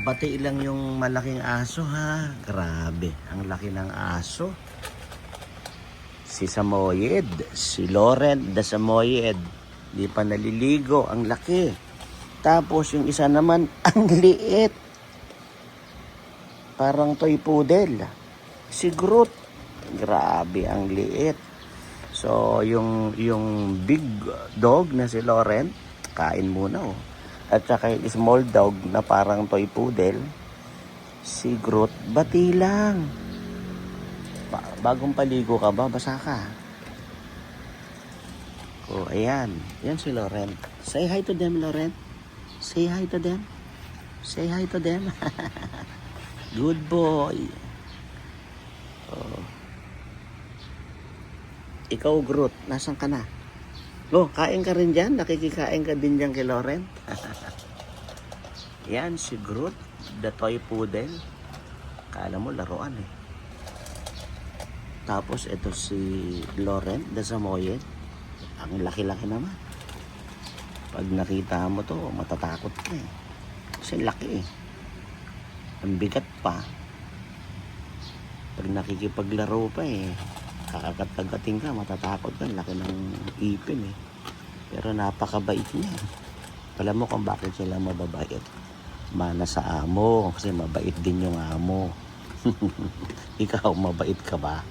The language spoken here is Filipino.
Bati lang yung malaking aso ha. Grabe, ang laki ng aso. Si Samoyed, si Laurent the Samoyed. Di pa naliligo, ang laki. Tapos yung isa naman, ang liit. Parang toy poodle. Si Groot. Grabe, ang liit. So, yung big dog na si Laurent, kain muna oh. At saka yung small dog na parang toy poodle, si Groot, bati lang. Bagong paligo ka ba? Basa ka. Oh, ayan. Yan si Laurent. Say hi to them, Laurent. Say hi to them. Say hi to them. Good boy. Oh. Ikaw, Groot, nasan ka na? Oh, kain ka rin dyan? Nakikikain ka din dyan kay Laurent? Yan, si Groot, the toy poodle. Kala mo, laruan eh. Tapos, ito si Laurent, the Samoyed. Ang laki-laki naman. Pag nakita mo to, matatakot ka eh. Kasi laki eh. Ang bigat pa. Pag nakikipaglaro pa eh, kakagat-kagating ka, matatakot ka. Laki ng ipin eh. Pero napakabait niya. Alam mo kung bakit sila mababait? Mana sa amo. Kasi mabait din yung amo. Ikaw, mabait ka ba?